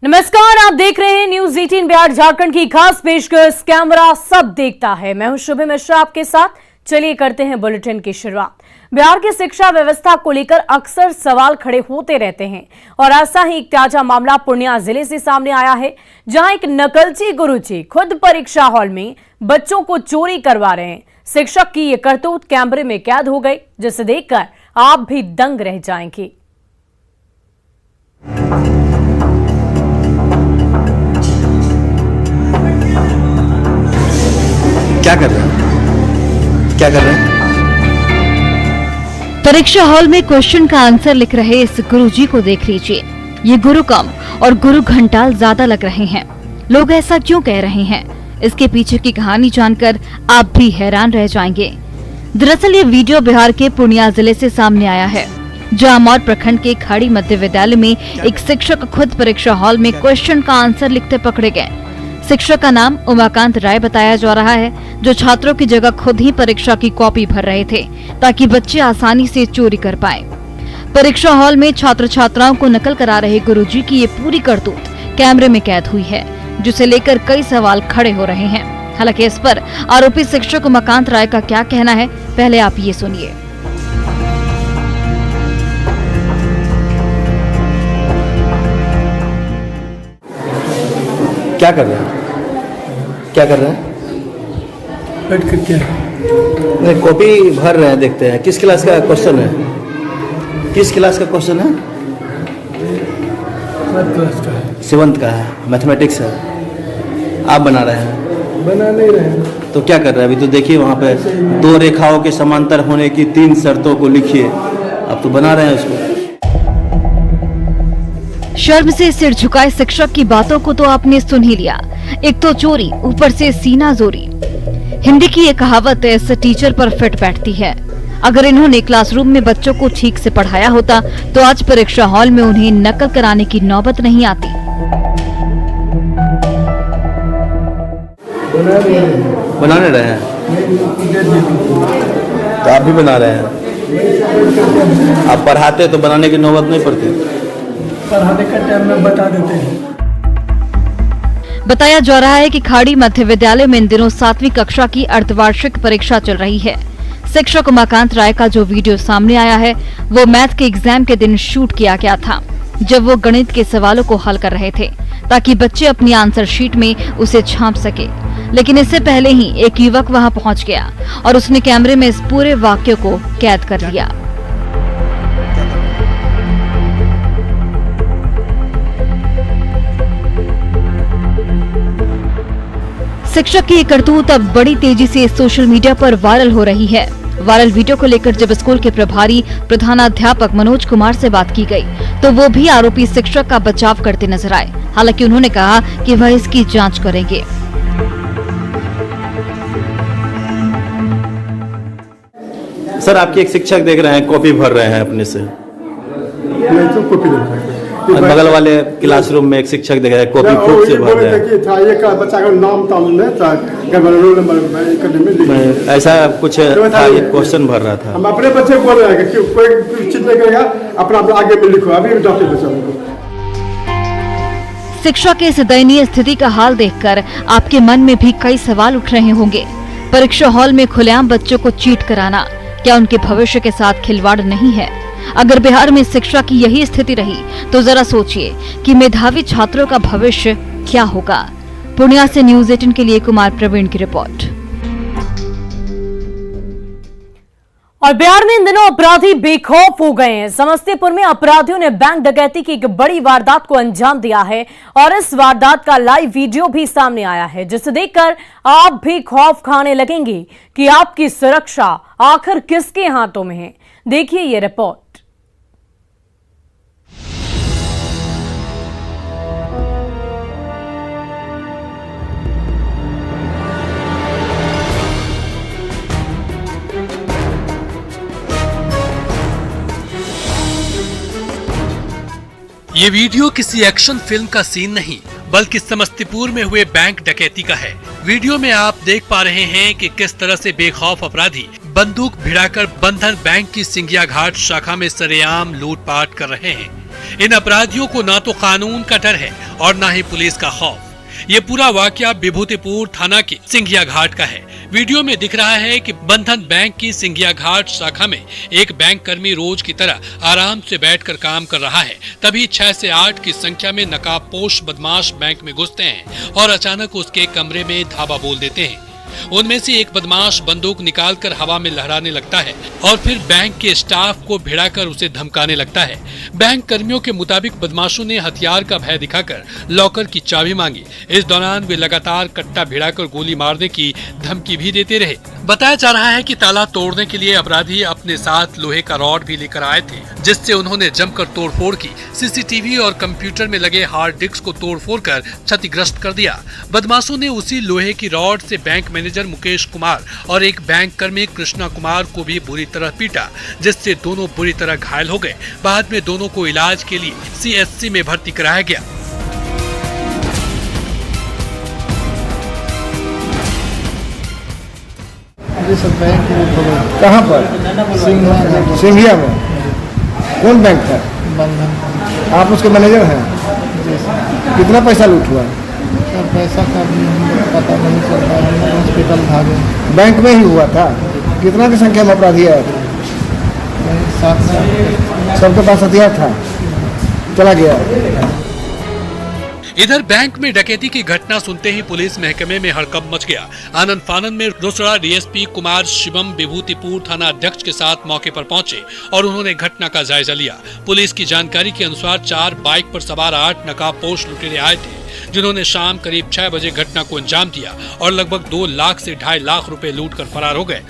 नमस्कार, आप देख रहे हैं न्यूज 18 बिहार झारखंड की खास पेशकश कैमरा सब देखता है। मैं हूं शुभ मिश्रा आपके साथ। चलिए करते हैं बुलेटिन की शुरुआत। बिहार की शिक्षा व्यवस्था को लेकर अक्सर सवाल खड़े होते रहते हैं और ऐसा ही एक ताजा मामला पूर्णिया जिले से सामने आया है, जहां एक नकलची गुरुजी खुद परीक्षा हॉल में बच्चों को चोरी करवा रहे हैं। शिक्षक की ये करतूत कैमरे में कैद हो गई, जिसे देखकर आप भी दंग रह जाएंगे। क्या कर रहे हैं? परीक्षा हॉल में क्वेश्चन का आंसर लिख रहे इस गुरुजी को देख लीजिए। ये गुरु कम और गुरु घंटाल ज्यादा लग रहे हैं। लोग ऐसा क्यों कह रहे हैं? इसके पीछे की कहानी जानकर आप भी हैरान रह जाएंगे। दरअसल ये वीडियो बिहार के पूर्णिया जिले से सामने आया है, जहां अमौर प्रखंड के खाड़ी मध्य विद्यालय में एक शिक्षक खुद परीक्षा हॉल में क्वेश्चन का आंसर लिखते पकड़े गए। शिक्षक का नाम उमाकांत राय बताया जा रहा है, जो छात्रों की जगह खुद ही परीक्षा की कॉपी भर रहे थे ताकि बच्चे आसानी से चोरी कर पाएं। परीक्षा हॉल में छात्र छात्राओं को नकल करा रहे गुरुजी की ये पूरी करतूत कैमरे में कैद हुई है, जिसे लेकर कई सवाल खड़े हो रहे हैं। हालांकि इस पर आरोपी शिक्षक उमाकांत राय का क्या कहना है, पहले आप ये सुनिए। क्या कर रहे हैं? बैठ कर क्या? नहीं, कॉपी भर रहे हैं, देखते हैं किस क्लास का क्वेश्चन है। किस क्लास का क्वेश्चन है? 7th क्लास का है। 7th का है, मैथमेटिक्स है। आप बना रहे हैं? बना नहीं रहे हैं। तो क्या कर रहे हैं? अभी तो देखिए वहाँ पे 2 रेखाओं के समांतर होने की 3 शर्तों को लिखिए। आप तो बना रहे हैं उसको। शर्म से सिर झुकाए शिक्षक की बातों को तो आपने सुन ही लिया। एक तो चोरी, ऊपर से सीना जोरी। हिंदी की ये कहावत इस टीचर पर फिट बैठती है। अगर इन्होंने क्लासरूम में बच्चों को ठीक से पढ़ाया होता तो आज परीक्षा हॉल में उन्हें नकल कराने की नौबत नहीं आती। बनाने रहे हैं तो आप भी बना रहे हैं। आप पढ़ाते तो बनाने की नौबत नहीं पड़ती। पढ़ाने का टाइम में बता देते हैं। बताया जा रहा है कि खाड़ी मध्य विद्यालय में इन दिनों 7वीं कक्षा की अर्धवार्षिक परीक्षा चल रही है। शिक्षक उमाकांत राय का जो वीडियो सामने आया है, वो मैथ के एग्जाम के दिन शूट किया गया था, जब वो गणित के सवालों को हल कर रहे थे ताकि बच्चे अपनी आंसर शीट में उसे छाप सके। लेकिन इससे पहले ही एक युवक वहां पहुंच गया और उसने कैमरे में इस पूरे वाक्य को कैद कर लिया। शिक्षक की ये करतूत अब बड़ी तेजी से सोशल मीडिया पर वायरल हो रही है। वायरल वीडियो को लेकर जब स्कूल के प्रभारी प्रधानाध्यापक मनोज कुमार से बात की गई, तो वो भी आरोपी शिक्षक का बचाव करते नजर आए। हालांकि उन्होंने कहा कि वह इसकी जांच करेंगे। सर, आपके एक शिक्षक देख रहे हैं कॉपी भर रहे हैं अपने से। मैं तो कॉपी दे रहा हूँ। और बगल वाले क्लासरूम में एक शिक्षक देख रहे हैं कॉपी खुद से भर रहे हैं। था ये का बच्चा का नाम तालने था, रोल नंबर करने में लिखा। ऐसा कुछ था, ये क्वेश्चन भर रहा था। हम अपने बच्चे को बोल रहे हैं कि कोई चीज नहीं करेगा, अपना आगे में लिखो। अभी भी डॉक्टर बच्चा। शिक्षा की इस दयनीय स्थिति का हाल देखकर आपके मन में भी कई सवाल उठ रहे होंगे। परीक्षा हॉल में खुलेआम बच्चों को चीट कराना क्या उनके भविष्य के साथ खिलवाड़ नहीं है? अगर बिहार में शिक्षा की यही स्थिति रही तो जरा सोचिए कि मेधावी छात्रों का भविष्य क्या होगा। पूर्णिया से न्यूज 18 के लिए कुमार प्रवीण की रिपोर्ट। और बिहार में इन दिनों अपराधी बेखौफ हो गए हैं। समस्तीपुर में अपराधियों ने बैंक डकैती की एक बड़ी वारदात को अंजाम दिया है और इस वारदात का लाइव वीडियो भी सामने आया है, जिसे देखकर आप भी खौफ खाने लगेंगे कि आपकी सुरक्षा आखिर किसके हाथों में है। देखिए ये रिपोर्ट। ये वीडियो किसी एक्शन फिल्म का सीन नहीं, बल्कि समस्तीपुर में हुए बैंक डकैती का है। वीडियो में आप देख पा रहे हैं कि किस तरह से बेखौफ अपराधी बंदूक भिड़ाकर बंधन बैंक की सिंगिया घाट शाखा में सरेआम लूटपाट कर रहे हैं। इन अपराधियों को ना तो कानून का डर है और ना ही पुलिस का खौफ। ये पूरा वाकया विभूतिपुर थाना के सिंघिया घाट का है। वीडियो में दिख रहा है कि बंधन बैंक की सिंघिया घाट शाखा में एक बैंक कर्मी रोज की तरह आराम से बैठकर काम कर रहा है। तभी 6 से 8 की संख्या में नकाबपोश बदमाश बैंक में घुसते हैं और अचानक उसके कमरे में धावा बोल देते हैं। उनमें से एक बदमाश बंदूक निकालकर हवा में लहराने लगता है और फिर बैंक के स्टाफ को भिड़ाकर उसे धमकाने लगता है। बैंक कर्मियों के मुताबिक बदमाशों ने हथियार का भय दिखाकर लॉकर की चाबी मांगी। इस दौरान वे लगातार कट्टा भिड़ाकर गोली मारने की धमकी भी देते रहे। बताया जा रहा है कि ताला तोड़ने के लिए अपराधी अपने साथ लोहे का रॉड भी लेकर आए थे, जिससे उन्होंने जमकर तोड़फोड़ की। सीसीटीवी और कंप्यूटर में लगे हार्ड डिस्क को तोड़फोड़ कर क्षतिग्रस्त कर दिया। बदमाशों ने उसी लोहे की रॉड से बैंक मैनेजर मुकेश कुमार और एक बैंक कर्मी कृष्णा कुमार को भी बुरी तरह पीटा, जिससे दोनों बुरी तरह घायल हो गए। बाद में दोनों को इलाज के लिए सीएचसी में भर्ती कराया गया। कहाँ पर? सिंघिया में। कौन बैंक था? बंधन। आप उसके मैनेजर हैं? कितना पैसा लूट हुआ? सर पैसा का पता नहीं चल रहा है, हॉस्पिटल भागे। बैंक में ही हुआ था? कितना की संख्या में अपराधी आए थे? 7 से। सबके पास हथियार था? चला गया। इधर बैंक में डकैती की घटना सुनते ही पुलिस महकमे में हड़कंप मच गया। आनंद फानंद में रोसड़ा डीएसपी कुमार शिवम विभूतिपुर थाना अध्यक्ष के साथ मौके पर पहुंचे और उन्होंने घटना का जायजा लिया। पुलिस की जानकारी के अनुसार 4 बाइक पर सवार 8 नकाबपोश लुटेरे आए थे, जिन्होंने शाम करीब 6 बजे घटना को अंजाम दिया और लगभग 2 लाख से 2.5 लाख रुपए लूट कर फरार हो गए।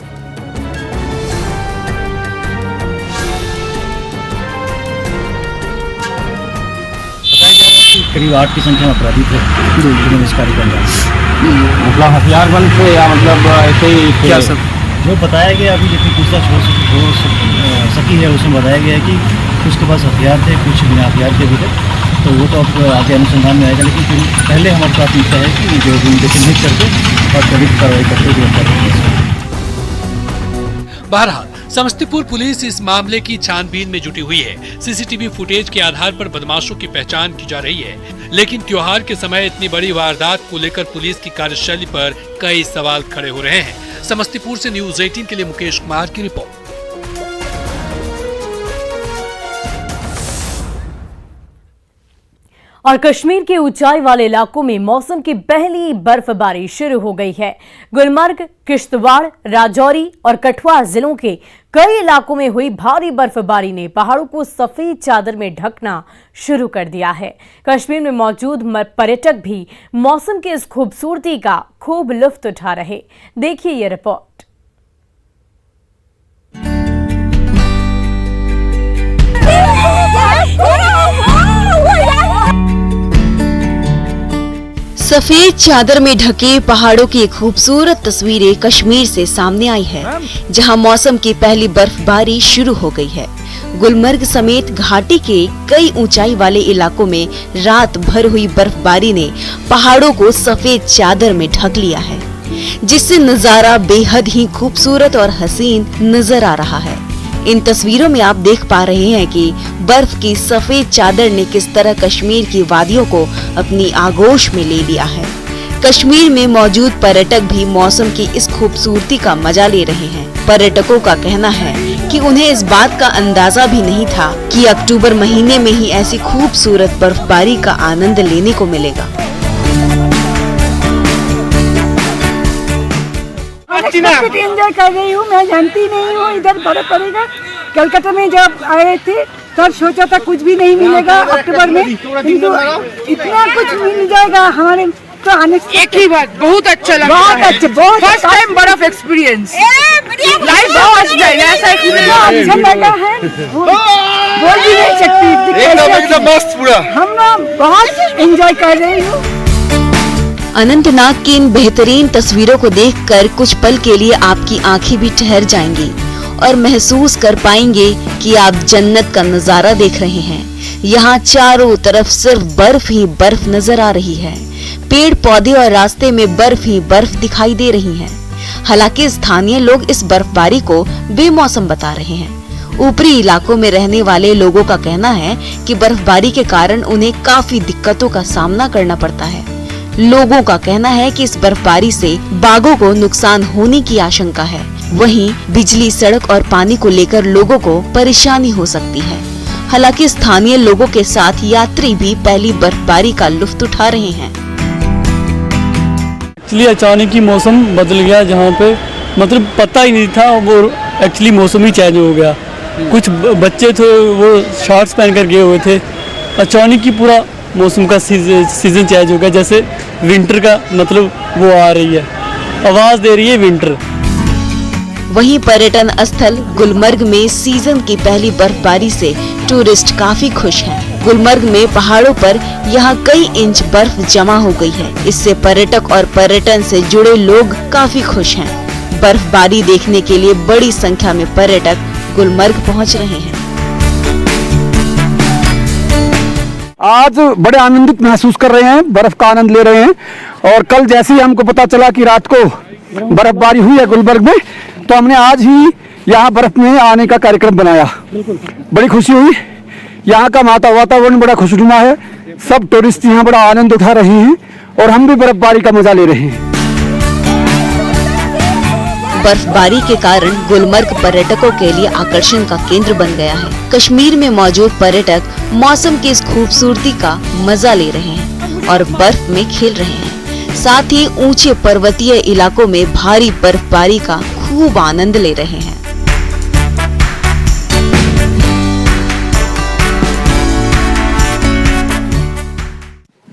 करीब 8 की संख्या में अपराधी थे जिन्होंने इस कार्य को अंजाम दिया। मतलब हथियार बंद थे या मतलब ऐसे ही क्या सब? जो बताया गया अभी जितनी पूछताछ हो सकी है उसमें बताया गया है कि उसके पास हथियार थे, कुछ बिना हथियार के भी थे। तो वो तो अब आगे अनुसंधान में आएगा, लेकिन पहले हमारी प्राथमिकता है कि जो भी उनको चिन्हित करके और त्वरित कार्रवाई करते गिरफ्तार। बहरहाल समस्तीपुर पुलिस इस मामले की छानबीन में जुटी हुई है। सीसीटीवी फुटेज के आधार पर बदमाशों की पहचान की जा रही है, लेकिन त्योहार के समय इतनी बड़ी वारदात को लेकर पुलिस की कार्यशैली पर कई सवाल खड़े हो रहे हैं। समस्तीपुर से न्यूज़ 18 के लिए मुकेश कुमार की रिपोर्ट। और कश्मीर के ऊंचाई वाले इलाकों में मौसम की पहली बर्फबारी शुरू हो गई है। गुलमर्ग, किश्तवाड़, राजौरी और कठुआ जिलों के कई इलाकों में हुई भारी बर्फबारी ने पहाड़ों को सफेद चादर में ढकना शुरू कर दिया है। कश्मीर में मौजूद पर्यटक भी मौसम की इस खूबसूरती का खूब लुत्फ उठा रहे। देखिए ये रिपोर्ट। सफेद चादर में ढके पहाड़ों की खूबसूरत तस्वीरें कश्मीर से सामने आई है, जहां मौसम की पहली बर्फबारी शुरू हो गई है। गुलमर्ग समेत घाटी के कई ऊंचाई वाले इलाकों में रात भर हुई बर्फबारी ने पहाड़ों को सफेद चादर में ढक लिया है, जिससे नजारा बेहद ही खूबसूरत और हसीन नजर आ रहा है। इन तस्वीरों में आप देख पा रहे हैं कि बर्फ की सफेद चादर ने किस तरह कश्मीर की वादियों को अपनी आगोश में ले लिया है। कश्मीर में मौजूद पर्यटक भी मौसम की इस खूबसूरती का मजा ले रहे हैं। पर्यटकों का कहना है कि उन्हें इस बात का अंदाजा भी नहीं था कि अक्टूबर महीने में ही ऐसी खूबसूरत बर्फबारी का आनंद लेने को मिलेगा। एंजॉय कर रही हूँ, मैं जानती नहीं हूँ इधर बर्फ पड़ेगा। कलकत्ता में जब आए थे तब सोचा था कुछ भी नहीं मिलेगा अक्टूबर में, किंतु इतना कुछ मिल जाएगा हमारे तो आने। एक ही बात बहुत अच्छा लगा, बहुत अच्छा, बहुत फर्स्ट टाइम बर्फ एक्सपीरियंस लाइफ बहुत अच्छा लगा है, बोल भी नहीं सकती। मस्त पूरा हम बहुत एंजॉय कर रही हूँ। अनंतनाग की इन बेहतरीन तस्वीरों को देखकर कुछ पल के लिए आपकी आंखें भी ठहर जाएंगी और महसूस कर पाएंगे कि आप जन्नत का नजारा देख रहे हैं। यहाँ चारों तरफ सिर्फ बर्फ ही बर्फ नजर आ रही है। पेड़ पौधे और रास्ते में बर्फ ही बर्फ दिखाई दे रही है। हालांकि स्थानीय लोग इस बर्फबारी को बेमौसम बता रहे हैं। ऊपरी इलाकों में रहने वाले लोगों का कहना है कि बर्फबारी के कारण उन्हें काफी दिक्कतों का सामना करना पड़ता है। लोगों का कहना है कि इस बर्फबारी से बागों को नुकसान होने की आशंका है। वहीं बिजली, सड़क और पानी को लेकर लोगों को परेशानी हो सकती है। हालांकि स्थानीय लोगों के साथ यात्री भी पहली बर्फबारी का लुत्फ उठा रहे हैं। एक्चुअली अचानक ही मौसम बदल गया, जहाँ पे मतलब पता ही नहीं था, वो एक्चुअली मौसम ही चेंज हो गया। कुछ बच्चे थे वो शॉर्ट्स पहन कर गए हुए थे, अचानक ही पूरा मौसम का सीजन चेंज हो गया। जैसे विंटर का मतलब वो आ रही है, आवाज दे रही है विंटर। वहीं पर्यटन स्थल गुलमर्ग में सीजन की पहली बर्फबारी से टूरिस्ट काफी खुश हैं। गुलमर्ग में पहाड़ों पर यहाँ कई इंच बर्फ जमा हो गई है। इससे पर्यटक और पर्यटन से जुड़े लोग काफी खुश हैं। बर्फबारी देखने के लिए बड़ी संख्या में पर्यटक गुलमर्ग पहुँच रहे हैं। आज बड़े आनंदित महसूस कर रहे हैं, बर्फ का आनंद ले रहे हैं। और कल जैसे ही हमको पता चला कि रात को बर्फबारी हुई है गुलमर्ग में, तो हमने आज ही यहाँ बर्फ में आने का कार्यक्रम बनाया। बड़ी खुशी हुई। यहाँ का वातावरण बड़ा खुशनुमा है। सब टूरिस्ट यहाँ बड़ा आनंद उठा रहे हैं और हम भी बर्फबारी का मजा ले रहे हैं। बर्फबारी के कारण गुलमर्ग पर्यटकों के लिए आकर्षण का केंद्र बन गया है। कश्मीर में मौजूद पर्यटक मौसम की इस खूबसूरती का मजा ले रहे हैं और बर्फ में खेल रहे हैं। साथ ही ऊंचे पर्वतीय इलाकों में भारी बर्फबारी का खूब आनंद ले रहे हैं।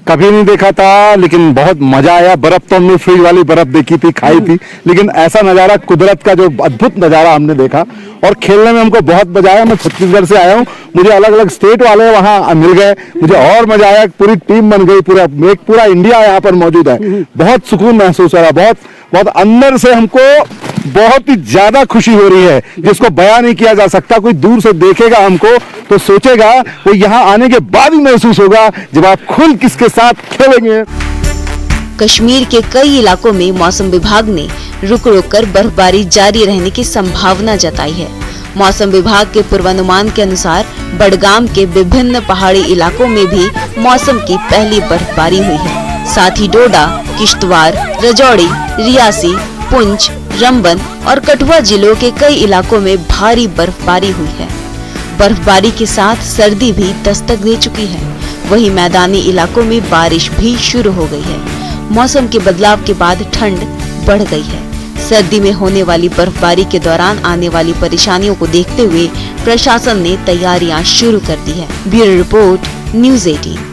कभी नहीं देखा था, लेकिन बहुत मजा आया। बर्फ तो हमने फ्रीज वाली बर्फ देखी थी, खाई थी, लेकिन ऐसा नजारा, कुदरत का जो अद्भुत नजारा हमने देखा और खेलने में हमको बहुत मजा आया। मैं छत्तीसगढ़ से आया हूँ, मुझे अलग अलग स्टेट वाले वहाँ मिल गए, मुझे और मजा आया। पूरी टीम बन गई, पूरा इंडिया यहाँ पर मौजूद है। बहुत सुकून महसूस हो रहा, बहुत अंदर से हमको बहुत ही ज्यादा खुशी हो रही है, जिसको बयां नहीं किया जा सकता। कोई दूर से देखेगा हमको तो सोचेगा वो यहाँ आने के बाद ही महसूस होगा जब आप खुद किसके साथ खेलेंगे। कश्मीर के कई इलाकों में मौसम विभाग ने रुक रुक कर बर्फबारी जारी रहने की संभावना जताई है। मौसम विभाग के पूर्वानुमान के अनुसार बडगाम के विभिन्न पहाड़ी इलाकों में भी मौसम की पहली बर्फबारी हुई है। साथ ही डोडा, किश्तवाड़, राजौरी, रियासी, पुंछ, रंबन और कठुआ जिलों के कई इलाकों में भारी बर्फबारी हुई है। बर्फबारी के साथ सर्दी भी दस्तक दे चुकी है। वहीं मैदानी इलाकों में बारिश भी शुरू हो गई है। मौसम के बदलाव के बाद ठंड बढ़ गई है। सर्दी में होने वाली बर्फबारी के दौरान आने वाली परेशानियों को देखते हुए प्रशासन ने तैयारियां शुरू कर दी है। Bureau report, news 18।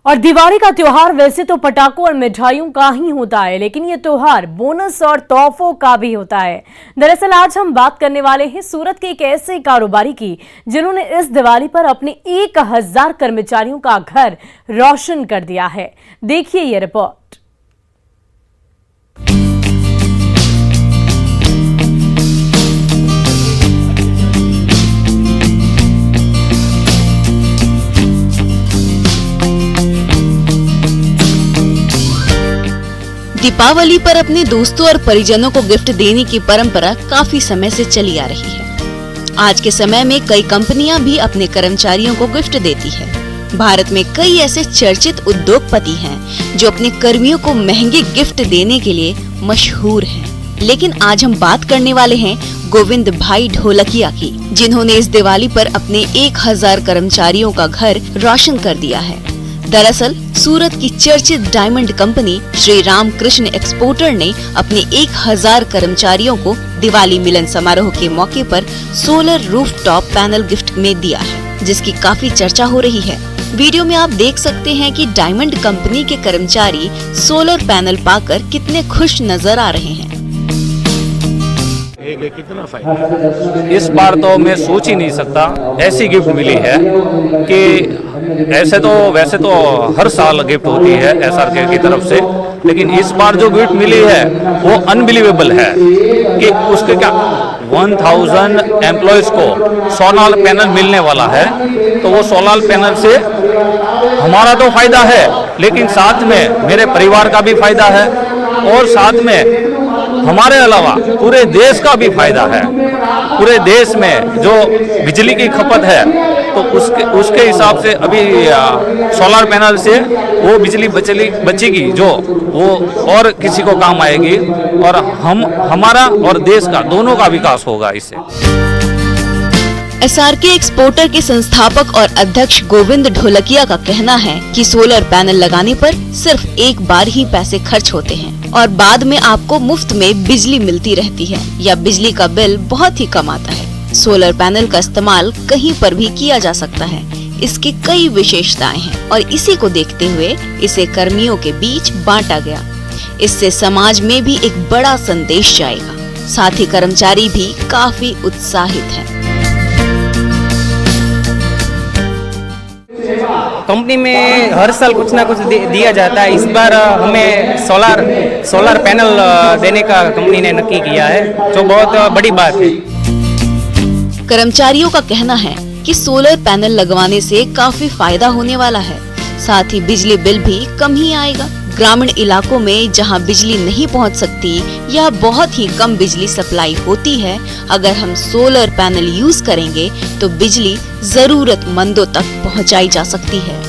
और दिवाली का त्योहार वैसे तो पटाखों और मिठाइयों का ही होता है, लेकिन ये त्योहार बोनस और तोहफों का भी होता है। दरअसल आज हम बात करने वाले हैं सूरत के एक ऐसे कारोबारी की जिन्होंने इस दिवाली पर अपने 1000 कर्मचारियों का घर रोशन कर दिया है। देखिए ये रिपोर्ट। दीपावली पर अपने दोस्तों और परिजनों को गिफ्ट देने की परंपरा काफी समय से चली आ रही है। आज के समय में कई कंपनियां भी अपने कर्मचारियों को गिफ्ट देती है। भारत में कई ऐसे चर्चित उद्योगपति हैं जो अपने कर्मियों को महंगे गिफ्ट देने के लिए मशहूर हैं। लेकिन आज हम बात करने वाले हैं गोविंद भाई ढोलकिया की, जिन्होंने इस दिवाली पर अपने 1000 कर्मचारियों का घर रोशन कर दिया है। दरअसल सूरत की चर्चित diamond company Shri Ram Krishna exporter ने अपने 1000 कर्मचारियों को दिवाली मिलन समारोह के मौके पर सोलर रूफटॉप पैनल गिफ्ट में दिया है, जिसकी काफी चर्चा हो रही है। वीडियो में आप देख सकते हैं कि डायमंड कंपनी के कर्मचारी सोलर पैनल पाकर कितने खुश नजर आ रहे हैं। इस बार तो मैं सोच ही नहीं सकता, ऐसी गिफ्ट मिली है कि वैसे तो हर साल गिफ्ट होती है SRK की तरफ से, लेकिन इस बार जो गिफ्ट मिली है वो अनबिलीवेबल है कि उसके क्या 1000 एम्प्लॉयज को सोलर पैनल मिलने वाला है। तो वो सोलर पैनल से हमारा तो फायदा है, लेकिन साथ में मेरे परिवार का भी फायदा है और साथ में हमारे अलावा पूरे देश का भी फायदा है। पूरे देश में जो बिजली की खपत है तो उसके हिसाब से अभी सोलर पैनल से वो बिजली बचेगी जो वो और किसी को काम आएगी और हमारा और देश का दोनों का विकास होगा इससे। SRK एक्सपोर्टर के संस्थापक और अध्यक्ष गोविंद ढोलकिया का कहना है कि सोलर पैनल लगाने पर सिर्फ एक बार ही पैसे खर्च होते हैं और बाद में आपको मुफ्त में बिजली मिलती रहती है या बिजली का बिल बहुत ही कम आता है। सोलर पैनल का इस्तेमाल कहीं पर भी किया जा सकता है। इसकी कई विशेषताएं हैं और इसी को देखते हुए इसे कर्मियों के बीच बांटा गया। इससे समाज में भी एक बड़ा संदेश जाएगा। साथ ही कर्मचारी भी काफी उत्साहित हैं। कंपनी में हर साल कुछ ना कुछ दिया जाता है। इस बार हमें सोलर पैनल देने का कंपनी ने नक्की किया है, जो बहुत बड़ी बात है। कर्मचारियों का कहना है कि सोलर पैनल लगवाने से काफी फायदा होने वाला है। साथ ही बिजली बिल भी कम ही आएगा। ग्रामीण इलाकों में जहां बिजली नहीं पहुंच सकती या बहुत ही कम बिजली सप्लाई होती है, अगर हम सोलर पैनल यूज करेंगे तो बिजली जरूरतमंदों तक पहुंचाई जा सकती है।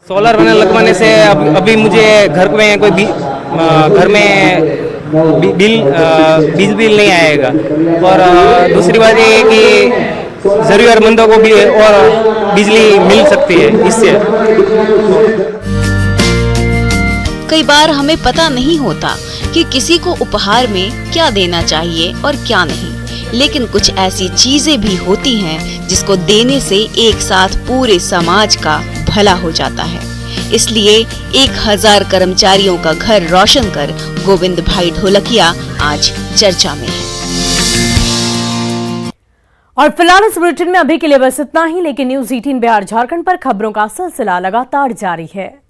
सोलर पैनल लगवाने से अभी मुझे घर में कोई घर में बिजली बिल नहीं आएगा और दूसरी बात ये है कि जरूरतमंदों को भी और बिजली मिल सकती है इससे। कई बार हमें पता नहीं होता कि किसी को उपहार में क्या देना चाहिए और क्या नहीं, लेकिन कुछ ऐसी चीजें भी होती हैं जिसको देने से एक साथ पूरे समाज का भला हो जाता है। इसलिए 1000 कर्मचारियों का घर रोशन कर गोविंद भाई ढोलकिया आज चर्चा में है। और फिलहाल इस बुलेटिन में अभी के लिए बस इतना ही, लेकिन न्यूज़ 18 बिहार झारखंड पर खबरों का सिलसिला लगातार जारी है।